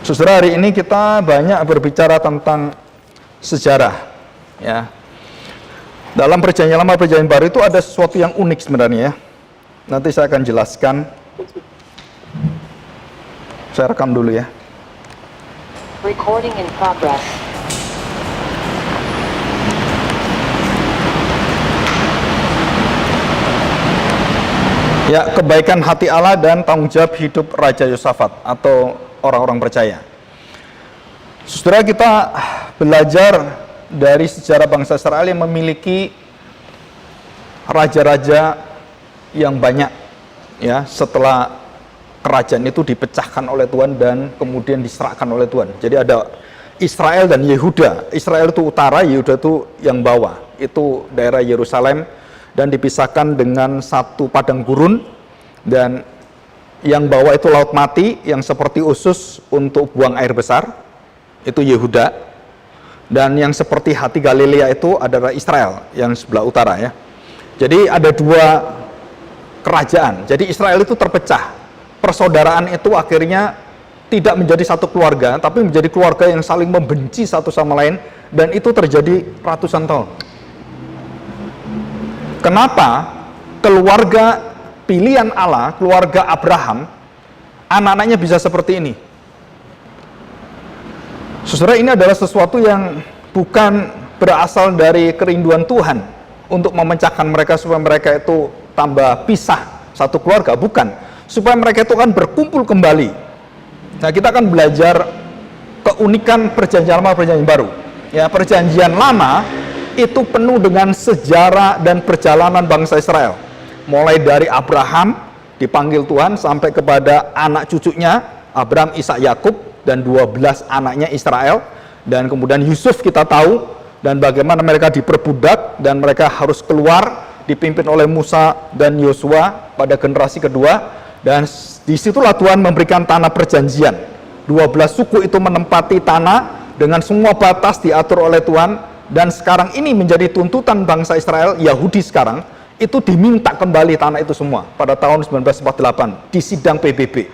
Saudara, hari ini kita banyak berbicara tentang sejarah, ya. Dalam Perjanjian Lama, Perjanjian Baru itu ada sesuatu yang unik sebenarnya, ya. Nanti saya akan jelaskan. Saya rekam dulu, ya. Recording in progress. Ya, kebaikan hati Allah dan tanggung jawab hidup Raja Yosafat atau orang-orang percaya. Saudara, kita belajar dari sejarah bangsa Israel yang memiliki raja-raja yang banyak, ya, setelah kerajaan itu dipecahkan oleh Tuhan dan kemudian diserahkan oleh Tuhan. Jadi ada Israel dan Yehuda. Israel itu utara, Yehuda itu yang bawah. Itu daerah Yerusalem dan dipisahkan dengan satu padang gurun, dan yang bawah itu laut mati yang seperti usus untuk buang air besar, itu Yehuda, dan yang seperti hati Galilea itu adalah Israel yang sebelah utara, ya. Jadi ada dua kerajaan. Jadi Israel itu terpecah, persaudaraan itu akhirnya tidak menjadi satu keluarga, tapi menjadi keluarga yang saling membenci satu sama lain, dan itu terjadi ratusan tahun. Kenapa keluarga pilihan Allah, keluarga Abraham, anak-anaknya bisa seperti ini? Saudara, ini adalah sesuatu yang bukan berasal dari kerinduan Tuhan untuk memecahkan mereka supaya mereka itu tambah pisah satu keluarga, bukan. Supaya mereka itu kan berkumpul kembali. Nah, kita akan belajar keunikan Perjanjian Lama, Perjanjian Baru. Ya, Perjanjian Lama itu penuh dengan sejarah dan perjalanan bangsa Israel. Mulai dari Abraham dipanggil Tuhan sampai kepada anak cucunya, Abraham, Ishak, Yakub, dan 12 anaknya Israel. Dan kemudian Yusuf kita tahu, dan bagaimana mereka diperbudak dan mereka harus keluar, dipimpin oleh Musa dan Yosua pada generasi kedua. Dan disitulah Tuhan memberikan tanah perjanjian. 12 suku itu menempati tanah dengan semua batas diatur oleh Tuhan. Dan sekarang ini menjadi tuntutan bangsa Israel, Yahudi sekarang, itu diminta kembali tanah itu semua pada tahun 1948 di sidang PBB.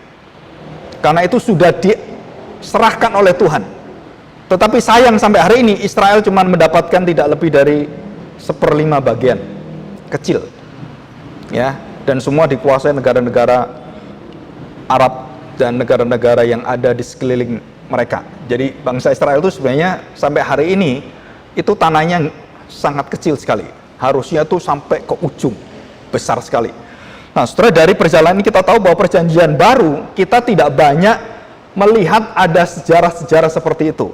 Karena itu sudah diserahkan oleh Tuhan. Tetapi sayang sampai hari ini Israel cuma mendapatkan tidak lebih dari 1/5 bagian. Kecil. Ya, dan semua dikuasai negara-negara Arab dan negara-negara yang ada di sekeliling mereka. Jadi bangsa Israel itu sebenarnya sampai hari ini itu tanahnya sangat kecil sekali. Harusnya tuh sampai ke ujung, besar sekali. Nah, setelah dari perjalanan ini kita tahu bahwa Perjanjian Baru kita tidak banyak melihat ada sejarah-sejarah seperti itu.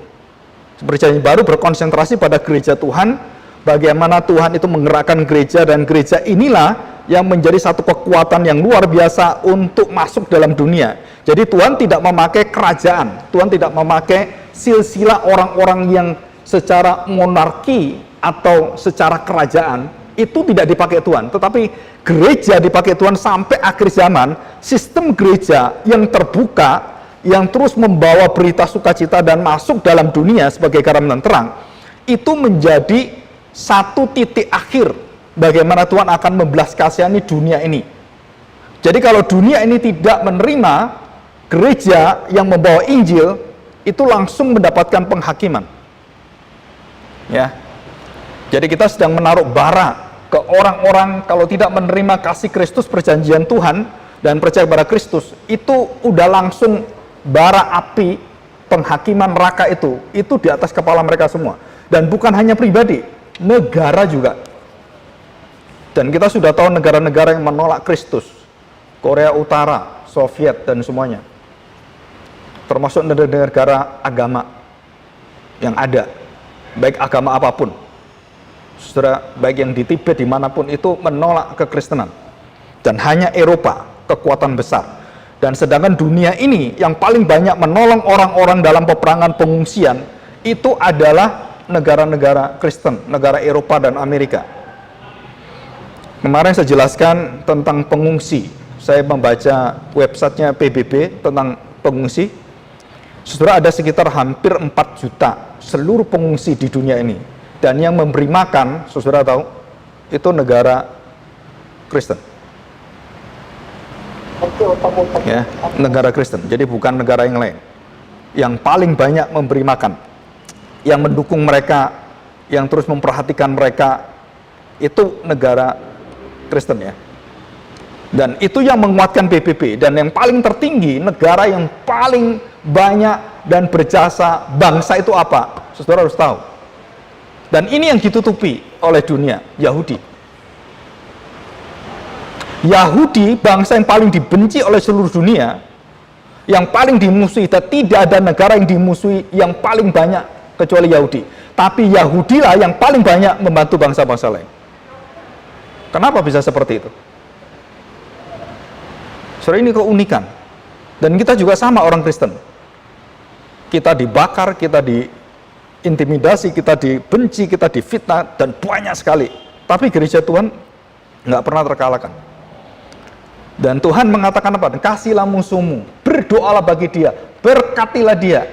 Perjanjian Baru berkonsentrasi pada gereja Tuhan, bagaimana Tuhan itu menggerakkan gereja, dan gereja inilah yang menjadi satu kekuatan yang luar biasa untuk masuk dalam dunia. Jadi Tuhan tidak memakai kerajaan, Tuhan tidak memakai silsilah orang-orang yang secara monarki atau secara kerajaan, itu tidak dipakai Tuhan, tetapi gereja dipakai Tuhan sampai akhir zaman. Sistem gereja yang terbuka, yang terus membawa berita sukacita dan masuk dalam dunia sebagai garam dan terang, itu menjadi satu titik akhir bagaimana Tuhan akan membelas kasihani dunia ini. Jadi kalau dunia ini tidak menerima gereja yang membawa Injil, itu langsung mendapatkan penghakiman. Ya, jadi kita sedang menaruh bara ke orang-orang kalau tidak menerima kasih Kristus, perjanjian Tuhan, dan percaya pada Kristus, itu udah langsung bara api penghakiman neraka itu di atas kepala mereka semua. Dan bukan hanya pribadi, negara juga. Dan kita sudah tahu negara-negara yang menolak Kristus, Korea Utara, Soviet, dan semuanya, termasuk negara-negara agama yang ada, baik agama apapun, saudara, baik yang di Tibet, dimanapun itu menolak kekristenan. Dan hanya Eropa, kekuatan besar. Dan sedangkan dunia ini yang paling banyak menolong orang-orang dalam peperangan pengungsian, itu adalah negara-negara Kristen, negara Eropa dan Amerika. Kemarin saya jelaskan tentang pengungsi. Saya membaca websitenya PBB tentang pengungsi. Saudara, ada sekitar hampir 4 juta seluruh pengungsi di dunia ini. Dan yang memberi makan, saudara tahu, itu negara Kristen. Ya, negara Kristen. Jadi bukan negara yang lain. Yang paling banyak memberi makan, yang mendukung mereka, yang terus memperhatikan mereka, itu negara Kristen ya. Dan itu yang menguatkan PBB. Dan yang paling tertinggi, negara yang paling banyak dan berjasa bangsa itu apa? Saudara harus tahu. Dan ini yang ditutupi oleh dunia, Yahudi. Yahudi, bangsa yang paling dibenci oleh seluruh dunia, yang paling dimusuhi, dan tidak ada negara yang dimusuhi yang paling banyak kecuali Yahudi. Tapi Yahudilah yang paling banyak membantu bangsa-bangsa lain. Kenapa bisa seperti itu? Saudara, ini keunikan. Dan kita juga sama orang Kristen. Kita dibakar, kita diintimidasi, kita dibenci, kita difitnah, dan banyak sekali. Tapi gereja Tuhan nggak pernah terkalahkan. Dan Tuhan mengatakan apa? Kasihlah musuhmu, berdoalah bagi dia, berkatilah dia.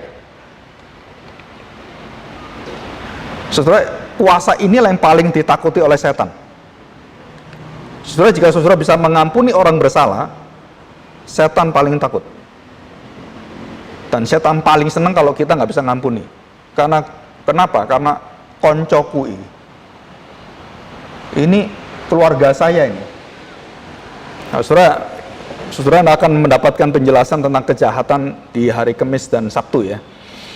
Saudara, kuasa inilah yang paling ditakuti oleh setan. Saudara, jika saudara bisa mengampuni orang bersalah, setan paling takut. Dan setan paling senang kalau kita nggak bisa ngampuni. Kenapa? Karena koncoku ini keluarga saya ini. Nah, saudara akan mendapatkan penjelasan tentang kejahatan di hari Kamis dan Sabtu ya.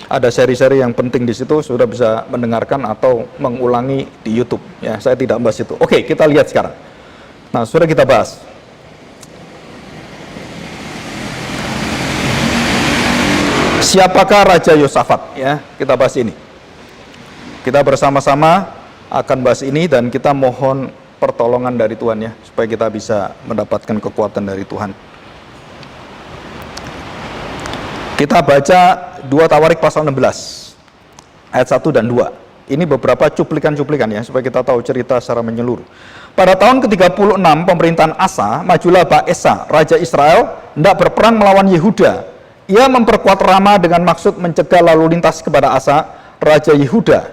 Ada seri-seri yang penting di situ, saudara bisa mendengarkan atau mengulangi di YouTube ya. Saya tidak bahas itu. Oke, kita lihat sekarang. Nah, saudara, kita bahas. Siapakah Raja Yosafat ya? Kita bahas ini. Kita bersama-sama akan bahas ini dan kita mohon pertolongan dari Tuhan ya, supaya kita bisa mendapatkan kekuatan dari Tuhan. Kita baca 2 Tawarik pasal 16 ayat 1 dan 2. Ini beberapa cuplikan-cuplikan ya, supaya kita tahu cerita secara menyeluruh. Pada tahun ke-36 pemerintahan Asa, majulah Baesa, Raja Israel, hendak berperang melawan Yehuda. Ia memperkuat Rama dengan maksud mencegah lalu lintas kepada Asa, Raja Yehuda.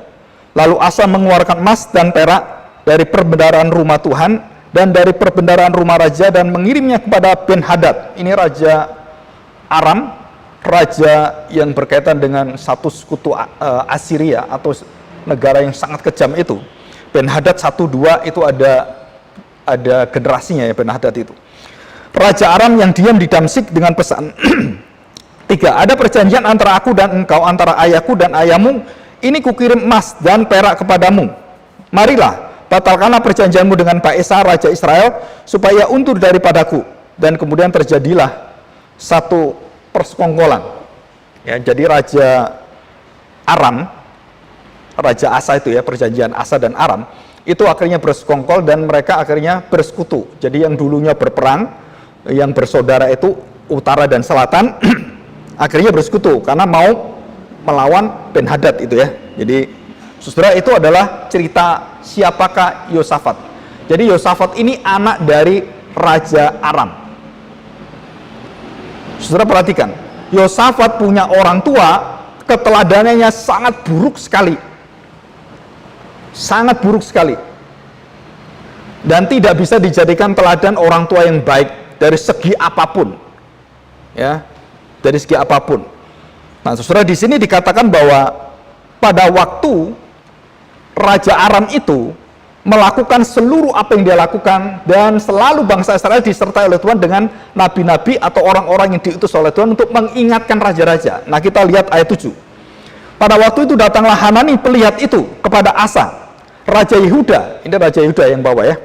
Lalu Asa mengeluarkan emas dan perak dari perbendaharaan rumah Tuhan dan dari perbendaharaan rumah raja dan mengirimnya kepada Ben-Hadad. Ini Raja Aram, raja yang berkaitan dengan satu sekutu Assyria atau negara yang sangat kejam itu. Ben-Hadad 1-2 itu ada generasinya ya, Ben-Hadad itu. Raja Aram yang diam di Damsik dengan pesan 3. Ada perjanjian antara aku dan engkau, antara ayahku dan ayahmu. Ini kukirim emas dan perak kepadamu. Marilah, batalkanlah perjanjianmu dengan Baesa, Raja Israel, supaya untur daripadaku. Dan kemudian terjadilah satu persekongkolan. Ya, jadi Raja Aram, Raja Asa itu ya, perjanjian Asa dan Aram, itu akhirnya bersekongkol dan mereka akhirnya bersekutu. Jadi yang dulunya berperang, yang bersaudara itu utara dan selatan, akhirnya bersekutu karena mau melawan Ben-Hadad itu ya. Jadi saudara, itu adalah cerita siapakah Yosafat. Jadi Yosafat ini anak dari Raja Aram. Saudara perhatikan, Yosafat punya orang tua, keteladanannya sangat buruk sekali. Sangat buruk sekali. Dan tidak bisa dijadikan teladan orang tua yang baik dari segi apapun. Ya, dari segi apapun. Nah, saudara, di sini dikatakan bahwa pada waktu Raja Aram itu melakukan seluruh apa yang dia lakukan, dan selalu bangsa Israel disertai oleh Tuhan dengan nabi-nabi atau orang-orang yang diutus oleh Tuhan untuk mengingatkan raja-raja. Nah, kita lihat ayat 7. Pada waktu itu datanglah Hanani pelihat itu kepada Asa, Raja Yehuda. Ini Raja Yehuda yang bawa ya.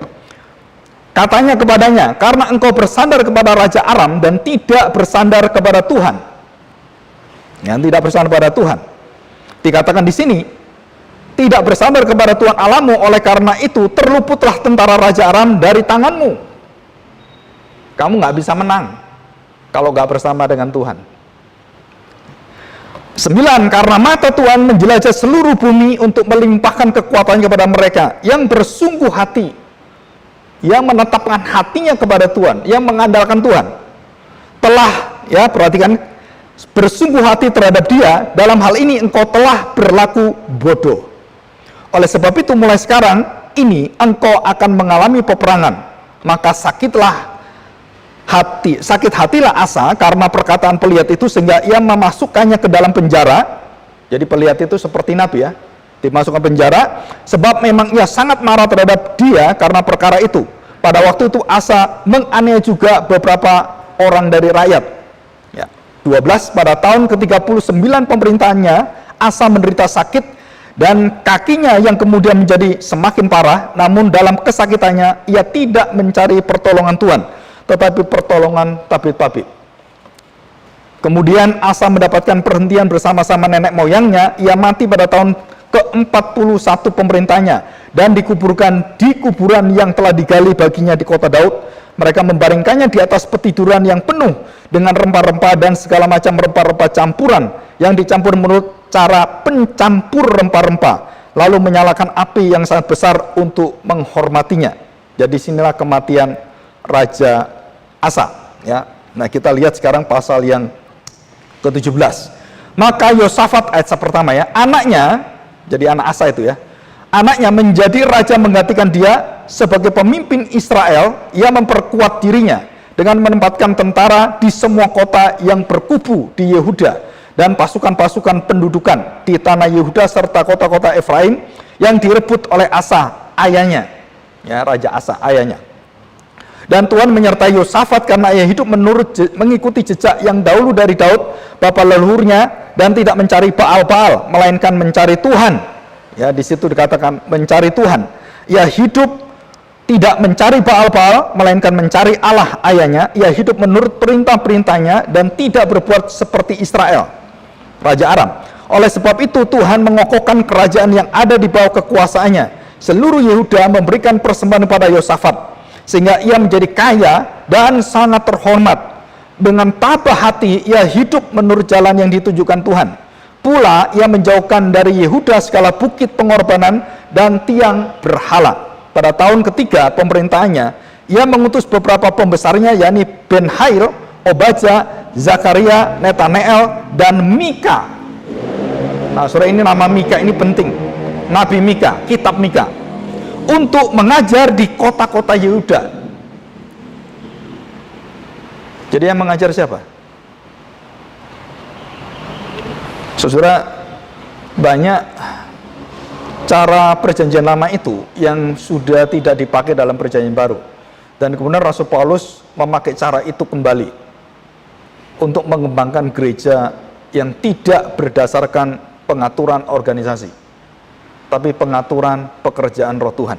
Katanya kepadanya, karena engkau bersandar kepada Raja Aram dan tidak bersandar kepada Tuhan. Yang tidak bersandar kepada Tuhan. Dikatakan di sini, tidak bersandar kepada Tuhan Allahmu, oleh karena itu terluputlah tentara Raja Aram dari tanganmu. Kamu nggak bisa menang kalau nggak bersama dengan Tuhan. 9. Karena mata Tuhan menjelajah seluruh bumi untuk melimpahkan kekuatan kepada mereka yang bersungguh hati, yang menetapkan hatinya kepada Tuhan, yang mengandalkan Tuhan. Telah, ya perhatikan, bersungguh hati terhadap dia, dalam hal ini engkau telah berlaku bodoh. Oleh sebab itu mulai sekarang ini engkau akan mengalami peperangan, maka sakitlah sakit hatilah Asa karena perkataan Pelihat itu, sehingga ia memasukkannya ke dalam penjara. Jadi Pelihat itu seperti nabi ya, dimasukkan penjara, sebab memang ia sangat marah terhadap dia karena perkara itu. Pada waktu itu Asa menganiaya juga beberapa orang dari rakyat. Ya. 12, pada tahun ke-39 pemerintahannya, Asa menderita sakit dan kakinya yang kemudian menjadi semakin parah. Namun dalam kesakitannya ia tidak mencari pertolongan Tuhan, tetapi pertolongan tabib-tabib. Kemudian Asa mendapatkan perhentian bersama-sama nenek moyangnya. Ia mati pada tahun ke-41 pemerintahnya dan dikuburkan di kuburan yang telah digali baginya di kota Daud. Mereka membaringkannya di atas petiduran yang penuh dengan rempah-rempah dan segala macam rempah-rempah campuran yang dicampur menurut cara pencampur rempah-rempah, lalu menyalakan api yang sangat besar untuk menghormatinya. Jadi sinilah kematian Raja Asa ya. Nah, kita lihat sekarang pasal yang ke-17. Maka Yosafat, ayat pertama ya, anaknya, jadi anak Asa itu ya, anaknya menjadi raja menggantikan dia sebagai pemimpin Israel. Ia memperkuat dirinya dengan menempatkan tentara di semua kota yang berkubu di Yehuda dan pasukan-pasukan pendudukan di tanah Yehuda serta kota-kota Efraim yang direbut oleh Asa ayahnya ya, Raja Asa ayahnya. Dan Tuhan menyertai Yosafat karena ia hidup mengikuti jejak yang dahulu dari Daud bapa leluhurnya, dan tidak mencari Baal-Baal melainkan mencari Tuhan. Ya, di situ dikatakan mencari Tuhan. Ia hidup tidak mencari Baal-Baal melainkan mencari Allah ayahnya. Ia hidup menurut perintah-perintahnya dan tidak berbuat seperti Israel, raja Aram. Oleh sebab itu Tuhan mengokohkan kerajaan yang ada di bawah kekuasaannya. Seluruh Yehuda memberikan persembahan pada Yosafat, sehingga ia menjadi kaya dan sangat terhormat. Dengan tabah hati ia hidup menurut jalan yang ditujukan Tuhan. Pula ia menjauhkan dari Yehuda segala bukit pengorbanan dan tiang berhala. Pada tahun ketiga pemerintahannya, ia mengutus beberapa pembesarnya, yakni Ben-Hail, Obadja, Zakaria, Netaneel, dan Mika. Nah, saudara, ini nama Mika ini penting. Nabi Mika, kitab Mika, untuk mengajar di kota-kota Yehuda. Jadi yang mengajar siapa? Saudara, banyak cara perjanjian lama itu yang sudah tidak dipakai dalam perjanjian baru. Dan kemudian Rasul Paulus memakai cara itu kembali untuk mengembangkan gereja yang tidak berdasarkan pengaturan organisasi, tapi pengaturan pekerjaan Roh Tuhan.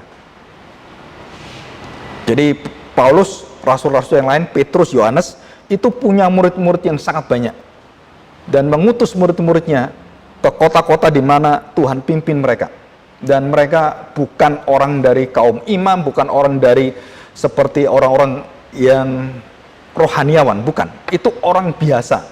Jadi Paulus, rasul-rasul yang lain, Petrus, Yohanes, itu punya murid-murid yang sangat banyak dan mengutus murid-muridnya ke kota-kota di mana Tuhan pimpin mereka. Dan mereka bukan orang dari kaum imam, bukan orang dari seperti orang-orang yang rohaniawan, bukan. Itu orang biasa.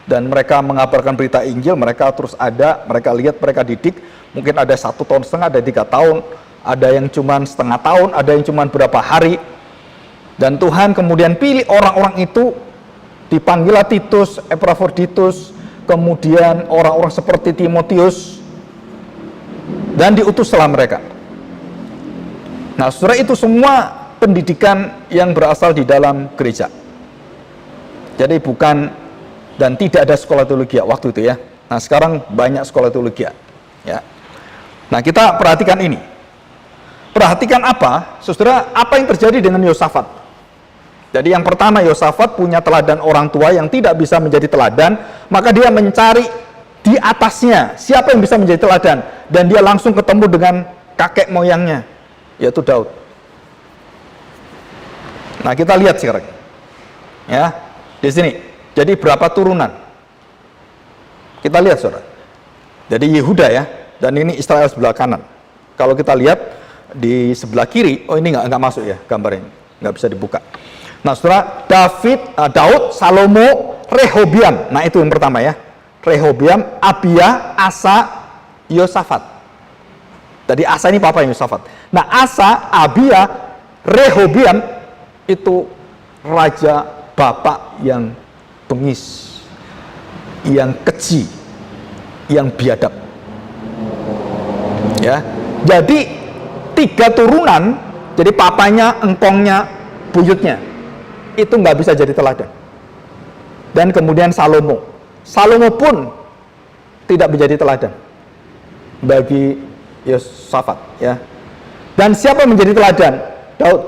Dan mereka mengabarkan berita Injil, mereka terus ada, mereka lihat, mereka didik. Mungkin ada 1 tahun setengah, ada 3 tahun, ada yang cuma setengah tahun, ada yang cuma berapa hari. Dan Tuhan kemudian pilih orang-orang itu, dipanggillah Titus, Epaphroditus, kemudian orang-orang seperti Timotius, dan diutuslah mereka. Nah, saudara, itu semua pendidikan yang berasal di dalam gereja. Jadi bukan, dan tidak ada sekolah teologi waktu itu ya. Nah, sekarang banyak sekolah teologi ya. Nah, kita perhatikan ini. Perhatikan apa? Saudara, apa yang terjadi dengan Yosafat? Jadi yang pertama, Yosafat punya teladan orang tua yang tidak bisa menjadi teladan, maka dia mencari di atasnya siapa yang bisa menjadi teladan, dan dia langsung ketemu dengan kakek moyangnya, yaitu Daud. Nah, kita lihat sekarang ya di sini. Jadi berapa turunan? Kita lihat, saudara. Jadi Yehuda ya, dan ini Israel sebelah kanan. Kalau kita lihat di sebelah kiri, oh ini nggak masuk ya gambarnya, nggak bisa dibuka. Nah, saudara, Daud, Salomo, Rehobiam. Nah, itu yang pertama ya. Rehobiam, Abia, Asa, Yosafat. Jadi Asa ini papa Yosafat. Nah, Asa, Abia, Rehobiam itu raja bapak yang bengis, yang keji, yang biadab. Ya. Jadi 3 turunan, jadi papanya, engkongnya, buyutnya. itu nggak bisa jadi teladan. Dan kemudian Salomo pun tidak menjadi teladan bagi Yosafat, ya. Dan siapa menjadi teladan? Daud.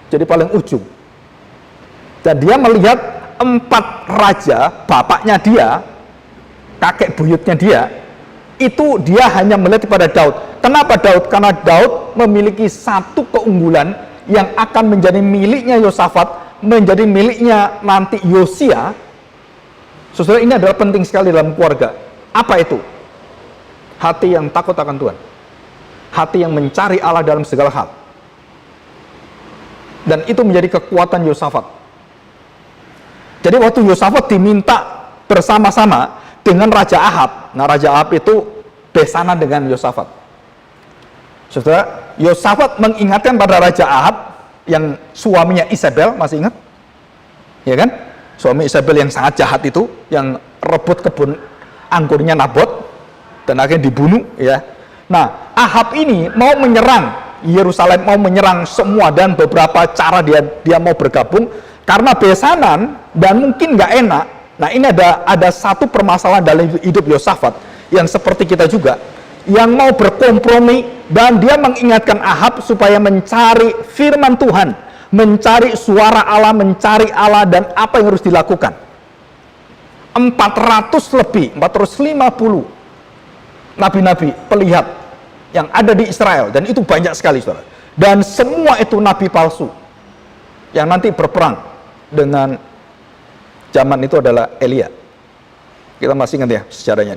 Jadi paling ujung. Dan dia melihat 4 raja, bapaknya dia, kakek buyutnya dia, itu dia hanya melihat kepada Daud. Kenapa Daud? Karena Daud memiliki satu keunggulan yang akan menjadi miliknya Yosafat, menjadi miliknya nanti Yosia. Saudara, ini adalah penting sekali dalam keluarga. Apa itu? Hati yang takut akan Tuhan. Hati yang mencari Allah dalam segala hal. Dan itu menjadi kekuatan Yosafat. Jadi waktu Yosafat diminta bersama-sama dengan Raja Ahab. Nah, Raja Ahab itu besanan dengan Yosafat. Saudara, Yosafat mengingatkan pada Raja Ahab yang suaminya Isabel, masih ingat? Ya kan? Suami Isabel yang sangat jahat itu, yang rebut kebun anggurnya Nabot dan akhirnya dibunuh, ya. Nah, Ahab ini mau menyerang Yerusalem, mau menyerang semua, dan beberapa cara dia mau bergabung karena besanan dan mungkin nggak enak. Nah, ini ada satu permasalahan dalam hidup Yosafat yang seperti kita juga, yang mau berkompromi, dan dia mengingatkan Ahab supaya mencari firman Tuhan, mencari suara Allah, mencari Allah, dan apa yang harus dilakukan. 450 nabi-nabi pelihat yang ada di Israel, dan itu banyak sekali, saudara. Dan semua itu nabi palsu yang nanti berperang dengan zaman itu adalah Elia. Kita masih ingat ya sejarahnya.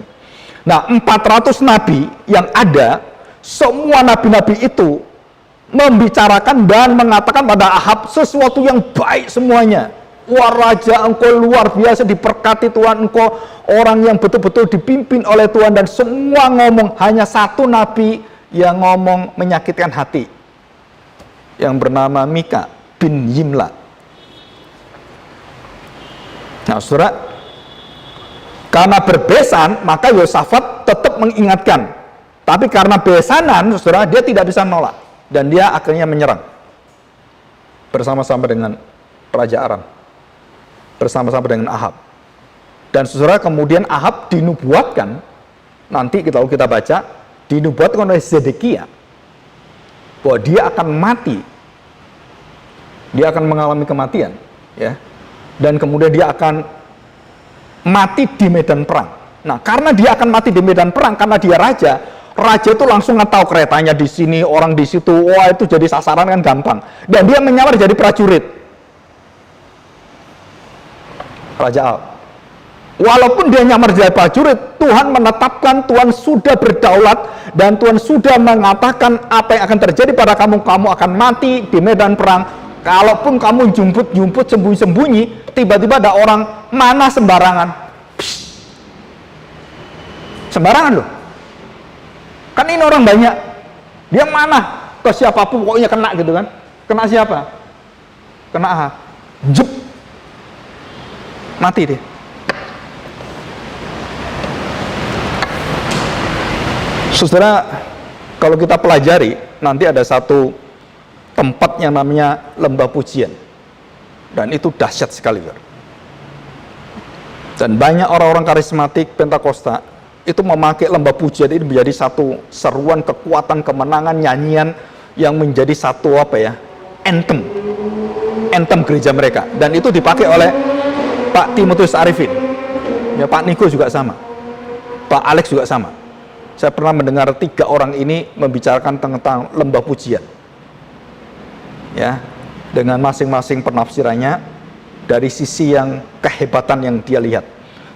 Nah, 400 nabi yang ada, semua nabi-nabi itu membicarakan dan mengatakan pada Ahab sesuatu yang baik semuanya. Wah, raja, engkau luar biasa, diberkati Tuhan, engkau orang yang betul-betul dipimpin oleh Tuhan. Dan semua ngomong, hanya satu nabi yang ngomong menyakitkan hati, yang bernama Mika bin Yimla. Nah, saudara, karena berbesan, maka Yosafat tetap mengingatkan. Tapi karena besanan, saudara, dia tidak bisa menolak. Dan dia akhirnya menyerang. Bersama-sama dengan Raja Aram. Bersama-sama dengan Ahab. Dan saudara, kemudian Ahab dinubuatkan. Nanti kita baca, dinubuatkan oleh Zedekia. Bahwa dia akan mati. Dia akan mengalami kematian. Ya. Dan kemudian dia akan mati di medan perang. Nah, karena dia akan mati di medan perang, karena dia raja itu langsung tahu keretanya di sini, orang di situ, wah itu jadi sasaran kan gampang. Dan dia menyamar jadi prajurit. Raja Ahab. Walaupun dia nyamar jadi prajurit, Tuhan menetapkan, Tuhan sudah berdaulat, dan Tuhan sudah mengatakan apa yang akan terjadi pada kamu. Kamu akan mati di medan perang. Kalaupun kamu jumput-jumput, sembunyi-sembunyi, tiba-tiba ada orang mana sembarangan. Psst. Sembarangan loh. Kan ini orang banyak. Dia mana ke siapapun pokoknya kena gitu kan. Kena siapa? Kena Ahab. Jep. Mati dia. Saudara, kalau kita pelajari, nanti ada satu tempat yang namanya lembah pujian, dan itu dahsyat sekali. Dan banyak orang-orang karismatik Pentakosta itu memakai lembah pujian ini menjadi satu seruan kekuatan, kemenangan, nyanyian yang menjadi satu anthem gereja mereka. Dan itu dipakai oleh Pak Timotius Arifin, ya, Pak Niko juga sama, Pak Alex juga sama. Saya pernah mendengar 3 orang ini membicarakan tentang lembah pujian, ya, dengan masing-masing penafsirannya dari sisi yang kehebatan yang dia lihat,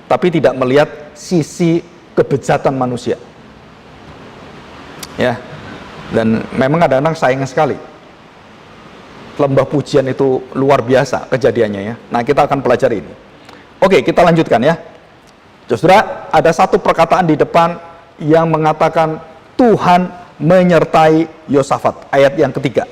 tapi tidak melihat sisi kebejatan manusia, ya. Dan memang kadang-kadang sayang sekali, lembah pujian itu luar biasa kejadiannya, ya. Nah, kita akan pelajari ini. Oke, kita lanjutkan, ya. Saudara, ada satu perkataan di depan yang mengatakan Tuhan menyertai Yosafat, ayat yang ketiga.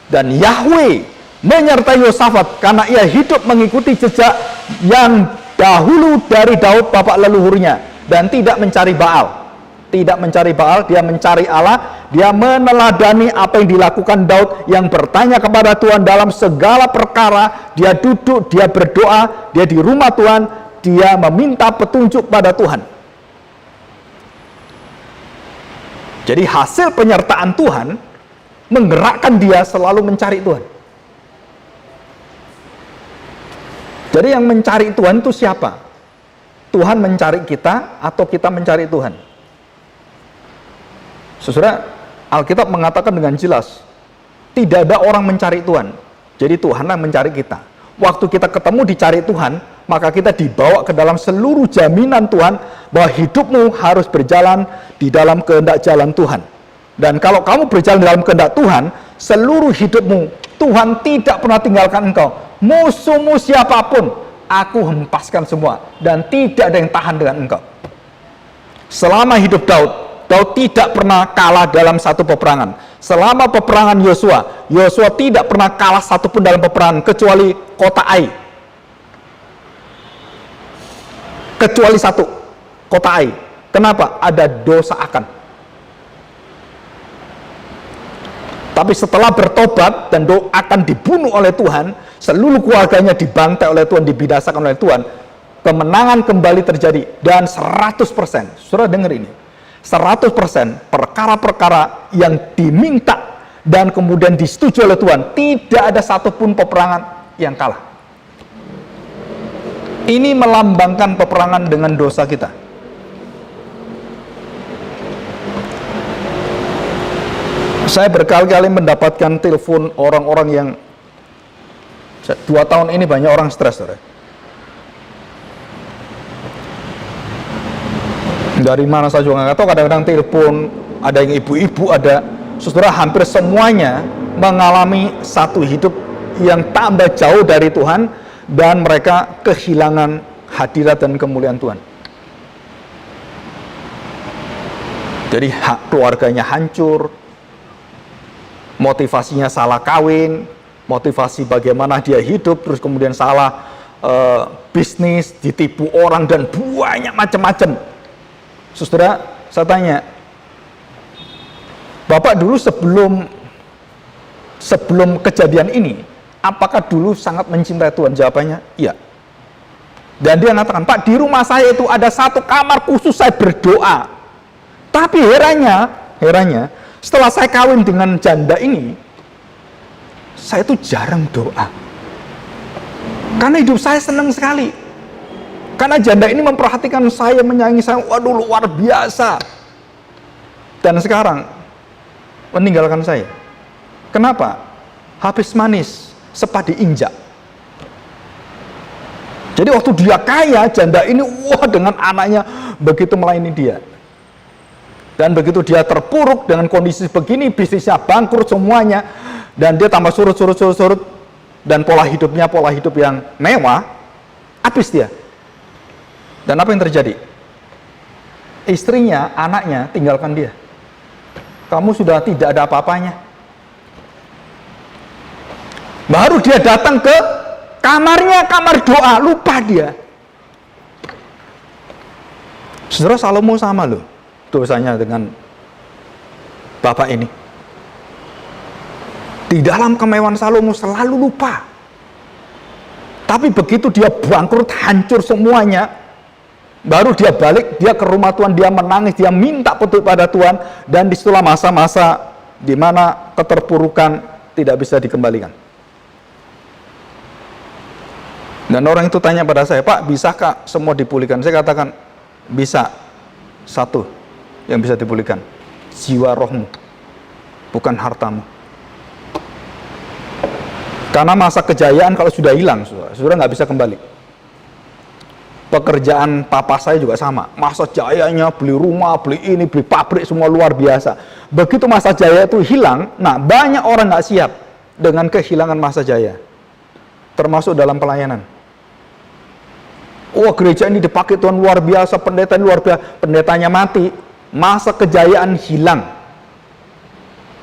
Dan Yahweh menyertai Yosafat karena ia hidup mengikuti jejak yang dahulu dari Daud bapak leluhurnya, dan tidak mencari Baal. Tidak mencari Baal, dia mencari Allah. Dia meneladani apa yang dilakukan Daud yang bertanya kepada Tuhan dalam segala perkara. Dia duduk, dia berdoa, dia di rumah Tuhan, dia meminta petunjuk pada Tuhan. Jadi hasil penyertaan Tuhan menggerakkan dia selalu mencari Tuhan. Jadi yang mencari Tuhan itu siapa? Tuhan mencari kita atau kita mencari Tuhan? Saudara, Alkitab mengatakan dengan jelas, tidak ada orang mencari Tuhan. Jadi Tuhanlah mencari kita. Waktu kita ketemu dicari Tuhan, maka kita dibawa ke dalam seluruh jaminan Tuhan bahwa hidupmu harus berjalan di dalam kehendak jalan Tuhan. Dan kalau kamu berjalan dalam kehendak Tuhan, seluruh hidupmu, Tuhan tidak pernah tinggalkan engkau. Musuhmu siapapun, aku hempaskan semua. Dan tidak ada yang tahan dengan engkau. Selama hidup Daud tidak pernah kalah dalam satu peperangan. Selama peperangan Yosua tidak pernah kalah satupun dalam peperangan, kecuali kota Ai. Kecuali satu, kota Ai. Kenapa? Ada dosa Akan. Tapi setelah bertobat dan Akan dibunuh oleh Tuhan, seluruh keluarganya dibantai oleh Tuhan, dibinasakan oleh Tuhan, kemenangan kembali terjadi. Dan 100%, saudara dengar ini, 100% perkara-perkara yang diminta dan kemudian disetujui oleh Tuhan, tidak ada satupun peperangan yang kalah. Ini melambangkan peperangan dengan dosa kita. Saya berkali-kali mendapatkan telepon orang-orang yang 2 tahun ini banyak orang stres, saudara. Dari mana saya juga nggak tahu, kadang-kadang telepon, ada yang ibu-ibu, ada saudara, hampir semuanya mengalami satu hidup yang tambah jauh dari Tuhan, dan mereka kehilangan hadirat dan kemuliaan Tuhan. Jadi keluarganya hancur, motivasinya salah kawin, motivasi bagaimana dia hidup, terus kemudian salah bisnis, ditipu orang, dan banyak macam-macam. Saudara, saya tanya, Bapak dulu sebelum kejadian ini, apakah dulu sangat mencintai Tuhan? Jawabannya, iya. Dan dia mengatakan, Pak, di rumah saya itu ada satu kamar khusus saya berdoa. Tapi herannya, setelah saya kawin dengan janda ini, saya itu jarang doa. Karena hidup saya senang sekali. Karena janda ini memperhatikan saya, menyayangi saya, waduh luar biasa. Dan sekarang meninggalkan saya. Kenapa? Habis manis, sepadi injak. Jadi waktu dia kaya, janda ini wah dengan anaknya begitu melayani dia. Dan begitu dia terpuruk dengan kondisi begini, bisnisnya bangkrut semuanya, dan dia tambah surut, dan pola hidup yang mewah, habis dia. Dan apa yang terjadi? Istrinya, anaknya tinggalkan dia. Kamu sudah tidak ada apa-apanya. Baru dia datang ke kamarnya, kamar doa, lupa dia. Saudara, Salomo sama loh dosanya dengan bapak ini. Di dalam kemewahan Salomo selalu lupa. Tapi begitu dia bangkrut, hancur semuanya, baru dia balik, dia ke rumah Tuhan, dia menangis, dia minta petunjuk pada Tuhan, dan disitulah masa-masa di mana keterpurukan tidak bisa dikembalikan. Dan orang itu tanya pada saya, Pak, bisakah semua dipulihkan? Saya katakan, bisa. Satu yang bisa dipulihkan, jiwa rohmu, bukan hartamu. Karena masa kejayaan kalau sudah hilang, saudara nggak bisa kembali. Pekerjaan papa saya juga sama. Masa jayanya beli rumah, beli ini, beli pabrik, semua luar biasa. Begitu masa jaya itu hilang, nah banyak orang nggak siap dengan kehilangan masa jaya. Termasuk dalam pelayanan. Wah, gereja ini dipakai Tuhan luar biasa, pendeta luar biasa, pendetanya mati, masa kejayaan hilang.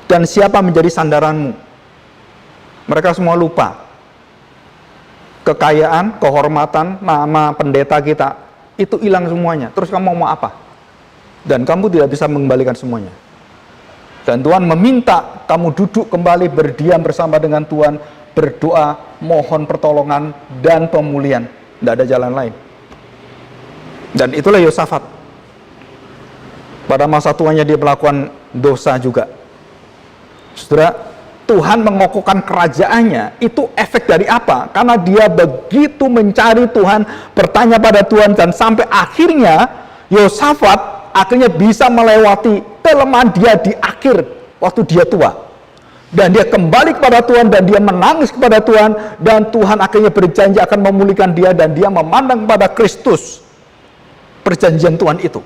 Dan siapa menjadi sandaranmu? Mereka semua lupa. Kekayaan, kehormatan, nama pendeta kita, itu hilang semuanya. Terus kamu mau apa? Dan kamu tidak bisa mengembalikan semuanya. Dan Tuhan meminta kamu duduk kembali, berdiam bersama dengan Tuhan, berdoa, mohon pertolongan dan pemulihan. Tidak ada jalan lain. Dan itulah Yosafat. Pada masa tuanya dia melakukan dosa juga. Saudara, Tuhan mengokohkan kerajaannya, itu efek dari apa? Karena dia begitu mencari Tuhan, bertanya pada Tuhan, dan sampai akhirnya Yosafat akhirnya bisa melewati kelemahan dia di akhir waktu dia tua. Dan dia kembali kepada Tuhan, dan dia menangis kepada Tuhan, dan Tuhan akhirnya berjanji akan memulihkan dia, dan dia memandang kepada Kristus, perjanjian Tuhan itu.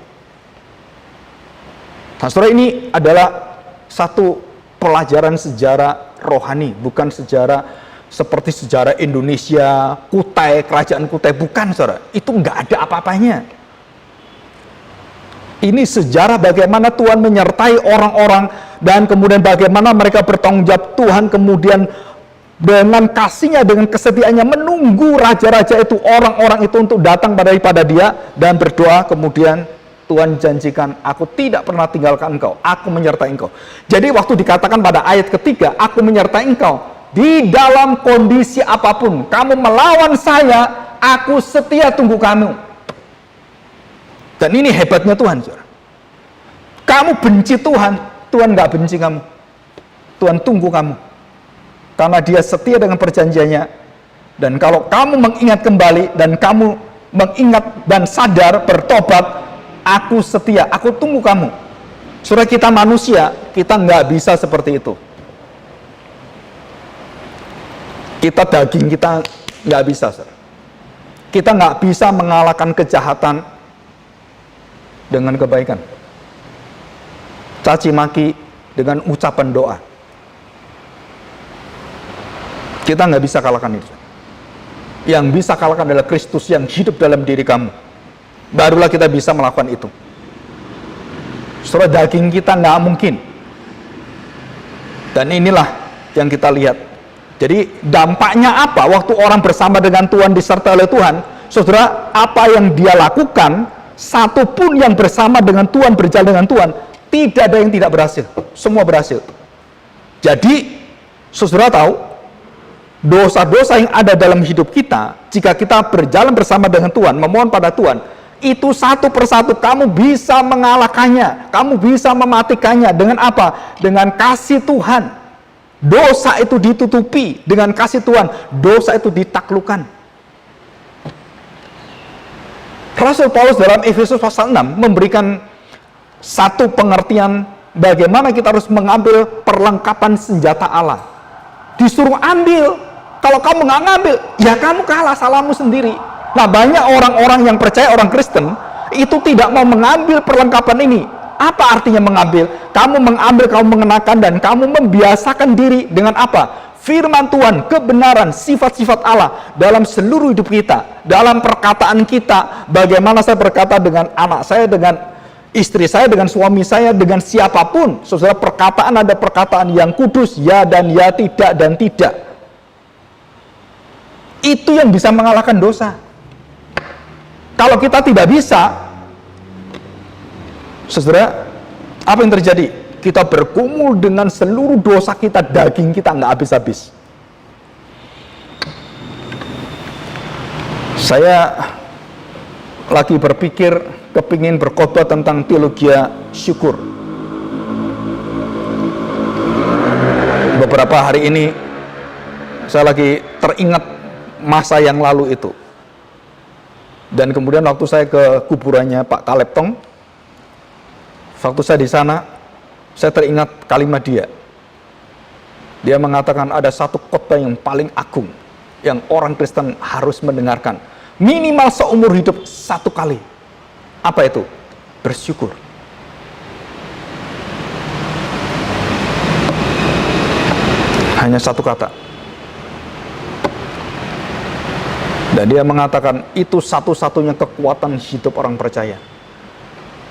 Nah, saudara, ini adalah satu pelajaran sejarah rohani, bukan sejarah seperti sejarah Indonesia, Kutai, kerajaan Kutai, bukan, saudara. Itu nggak ada apa-apanya. Ini sejarah bagaimana Tuhan menyertai orang-orang, dan kemudian bagaimana mereka bertanggung jawab. Tuhan kemudian dengan kasihnya, dengan kesetiaannya menunggu raja-raja itu, orang-orang itu untuk datang pada dia dan berdoa. Kemudian Tuhan janjikan, aku tidak pernah tinggalkan engkau, aku menyertai engkau. Jadi waktu dikatakan pada ayat ketiga, aku menyertai engkau, di dalam kondisi apapun, kamu melawan saya, aku setia tunggu kamu. Dan ini hebatnya Tuhan, saudara. Kamu benci Tuhan, Tuhan nggak benci kamu. Tuhan tunggu kamu. Karena dia setia dengan perjanjiannya. Dan kalau kamu mengingat kembali, dan kamu mengingat dan sadar, bertobat, aku setia, aku tunggu kamu. Saudara, kita manusia, kita nggak bisa seperti itu. Kita daging, kita nggak bisa, saudara. Kita nggak bisa mengalahkan kejahatan dengan kebaikan. Caci maki dengan ucapan doa. Kita nggak bisa kalahkan itu. Yang bisa kalahkan adalah Kristus yang hidup dalam diri kamu. Barulah kita bisa melakukan itu. Saudara, daging kita nggak mungkin. Dan inilah yang kita lihat. Jadi dampaknya apa waktu orang bersama dengan Tuhan, disertai oleh Tuhan? Saudara, apa yang dia lakukan, satu pun yang bersama dengan Tuhan, berjalan dengan Tuhan, tidak ada yang tidak berhasil. Semua berhasil. Jadi, saudara tahu, dosa-dosa yang ada dalam hidup kita, jika kita berjalan bersama dengan Tuhan, memohon pada Tuhan, itu satu persatu kamu bisa mengalahkannya, kamu bisa mematikannya. Dengan apa? Dengan kasih Tuhan. Dosa itu ditutupi dengan kasih Tuhan, dosa itu ditaklukkan. Rasul Paulus dalam Efesus pasal 6 memberikan satu pengertian bagaimana kita harus mengambil perlengkapan senjata Allah. Disuruh ambil. Kalau kamu nggak ngambil, ya kamu kalah, salahmu sendiri. Nah, banyak orang-orang yang percaya, orang Kristen, itu tidak mau mengambil perlengkapan ini. Apa artinya mengambil? Kamu mengambil, kamu mengenakan, dan kamu membiasakan diri dengan apa? Firman Tuhan, kebenaran, sifat-sifat Allah dalam seluruh hidup kita, dalam perkataan kita. Bagaimana saya berkata dengan anak saya, dengan istri saya, dengan suami saya, dengan siapapun. Saudara, perkataan ada perkataan yang kudus, ya dan ya, tidak dan tidak. Itu yang bisa mengalahkan dosa. Kalau kita tidak bisa, saudara, apa yang terjadi? Kita bergumul dengan seluruh dosa kita, daging kita nggak habis-habis. Saya lagi berpikir, kepingin berkhotbah tentang teologi syukur. Beberapa hari ini, saya lagi teringat masa yang lalu itu. Dan kemudian waktu saya ke kuburannya Pak Caleb Tong, waktu saya di sana, saya teringat kalimat dia. Dia mengatakan ada satu khotbah yang paling agung yang orang Kristen harus mendengarkan. Minimal seumur hidup satu kali. Apa itu? Bersyukur. Hanya satu kata. Dan dia mengatakan itu satu-satunya kekuatan hidup orang percaya.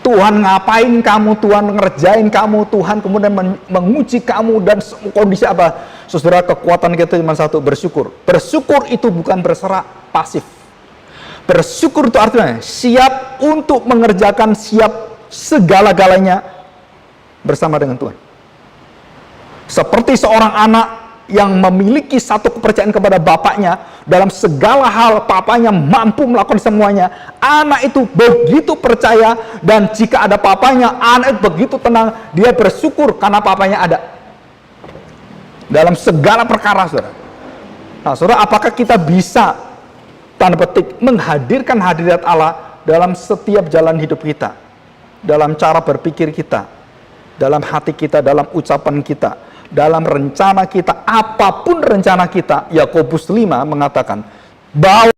Tuhan ngapain kamu, Tuhan ngerjain kamu, Tuhan kemudian menguji kamu, dan kondisi apa? Saudara, kekuatan kita cuma satu, bersyukur. Bersyukur itu bukan berserah pasif. Bersyukur itu artinya siap untuk mengerjakan, siap segala-galanya bersama dengan Tuhan. Seperti seorang anak yang memiliki satu kepercayaan kepada bapaknya, dalam segala hal papanya mampu melakukan semuanya. Anak itu begitu percaya, dan jika ada papanya, anak itu begitu tenang, dia bersyukur karena papanya ada. Dalam segala perkara, saudara. Nah, saudara, apakah kita bisa, tanda petik, menghadirkan hadirat Allah dalam setiap jalan hidup kita, dalam cara berpikir kita, dalam hati kita, dalam ucapan kita, dalam rencana kita, apapun rencana kita? Yakobus 5 mengatakan, bawa